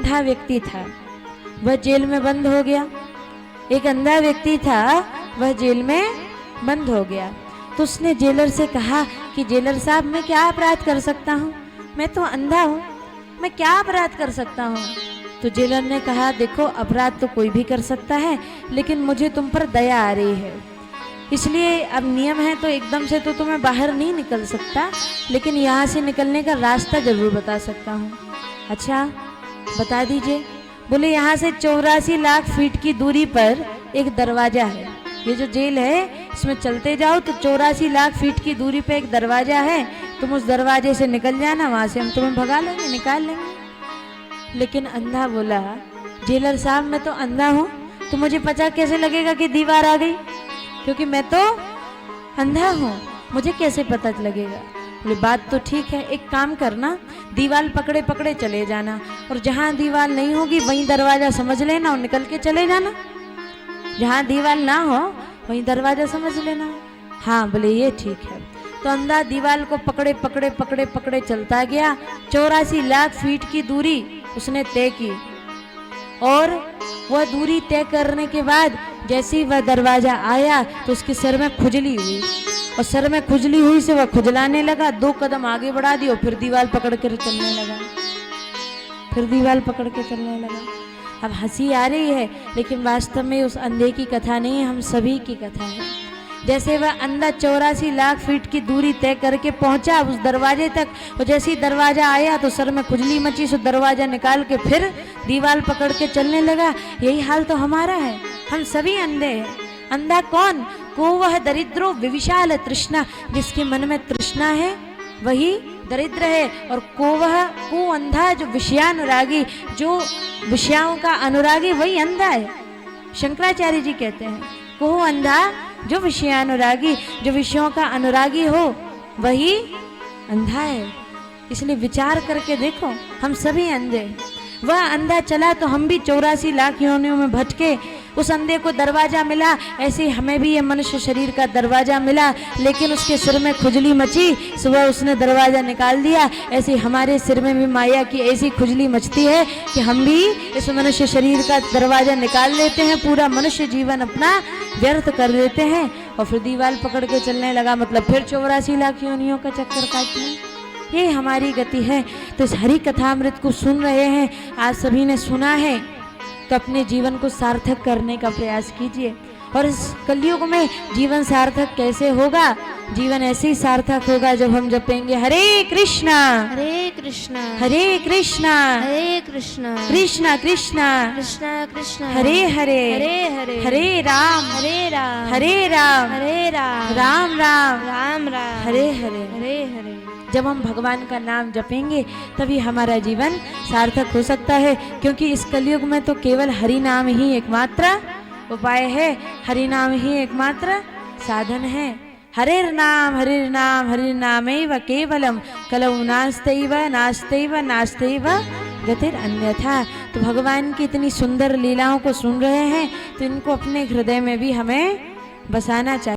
अंधा व्यक्ति था, वह जेल में बंद हो गया। एक अंधा व्यक्ति था, वह जेल में बंद हो गया। तो उसने जेलर से कहा कि जेलर साहब, मैं क्या अपराध कर सकता हूँ? मैं तो अंधा हूँ, मैं क्या अपराध कर सकता हूँ? तो जेलर ने कहा, देखो अपराध तो कोई भी कर सकता है, लेकिन मुझे तुम पर दया आ रही है, इसलिए अब नियम है तो एकदम से तो तुम्हें बाहर नहीं निकल सकता, लेकिन यहाँ से निकलने का रास्ता जरूर बता सकता हूँ। अच्छा बता दीजिए। बोले, यहाँ से 84 लाख फीट की दूरी पर एक दरवाजा है। ये जो जेल है इसमें चलते जाओ तो 84 लाख फीट की दूरी पे एक दरवाजा है, तुम उस दरवाजे से निकल जाना, वहां से हम तुम्हें भगा लेंगे, निकाल लेंगे। लेकिन अंधा बोला, जेलर साहब मैं तो अंधा हूँ, तो मुझे पता कैसे लगेगा कि दीवार आ गई, क्योंकि मैं तो अंधा हूँ, मुझे कैसे पता लगेगा? बोले, बात तो ठीक है, एक काम करना, दीवार पकड़े पकड़े चले जाना, और जहाँ दीवार नहीं होगी वहीं दरवाजा समझ लेना और निकल के चले जाना, जहाँ दीवार ना हो वहीं दरवाजा समझ लेना। हाँ बोले, ये ठीक है। तो अंधा दीवार को पकड़े पकड़े पकड़े पकड़े चलता गया। 84 लाख फीट की दूरी उसने तय की, और वह दूरी तय करने के बाद जैसे ही वह दरवाजा आया तो उसके सर में खुजली हुई, और सर में खुजली हुई से वह खुजलाने लगा। 2 कदम आगे बढ़ा दिया, फिर दीवार पकड़ कर चलने लगा, फिर दीवार पकड़ के चलने लगा। अब हंसी आ रही है, लेकिन वास्तव में उस अंधे की कथा नहीं है, हम सभी की कथा है। जैसे वह अंधा 84 लाख फीट की दूरी तय करके पहुंचा उस दरवाजे तक, और जैसे ही दरवाजा आया तो सर में खुजली मची, सो दरवाजा निकाल के फिर दीवार पकड़ के चलने लगा। यही हाल तो हमारा है, हम सभी अंधे हैं। अंधा कौन? को वह दरिद्रो विविशाल तृष्णा, जिसके मन में तृष्णा है वही दरिद्र है। और को अंधा जो विषयानुरागी, जो विषयों का अनुरागी, वही अंधा है। शंकराचार्य जी कहते हैं, को अंधा जो विषयानुरागी, जो विषयों का अनुरागी हो वही अंधा है। इसलिए विचार करके देखो, हम सभी अंधे। वह अंधा चला तो हम भी 84 लाख योनियों में भटके, उस अंधे को दरवाजा मिला, ऐसे हमें भी ये मनुष्य शरीर का दरवाजा मिला, लेकिन उसके सिर में खुजली मची, सुबह उसने दरवाजा निकाल दिया। ऐसे हमारे सिर में भी माया की ऐसी खुजली मचती है कि हम भी इस मनुष्य शरीर का दरवाजा निकाल लेते हैं, पूरा मनुष्य जीवन अपना व्यर्थ कर देते हैं, और फिर दीवार पकड़ के चलने लगा, मतलब फिर 84 लाख योनियों का चक्कर काटना। ये हमारी गति है। तो इस हरि कथामृत को सुन रहे हैं, आज सभी ने सुना है, तो अपने जीवन को सार्थक करने का प्रयास कीजिए। और इस कलयुग में जीवन सार्थक कैसे होगा? जीवन ऐसे ही सार्थक होगा जब हम जपेंगे हरे कृष्णा हरे कृष्णा हरे कृष्णा हरे कृष्णा कृष्णा कृष्णा कृष्णा कृष्णा हरे हरे हरे हरे हरे राम हरे राम हरे राम हरे राम राम राम राम राम हरे हरे। हरे हरे। जब हम भगवान का नाम जपेंगे तभी हमारा जीवन सार्थक हो सकता है, क्योंकि इस कलयुग में तो केवल हरि नाम ही एकमात्र उपाय है, हरि नाम ही एकमात्र साधन है। हरिर नाम हरिर नामैव केवलम कलौ नास्तैव नास्तैव नास्तैव गतिर अन्यथा। तो भगवान की इतनी सुंदर लीलाओं को सुन रहे हैं तो इनको अपने हृदय में भी हमें बसाना चाहिए।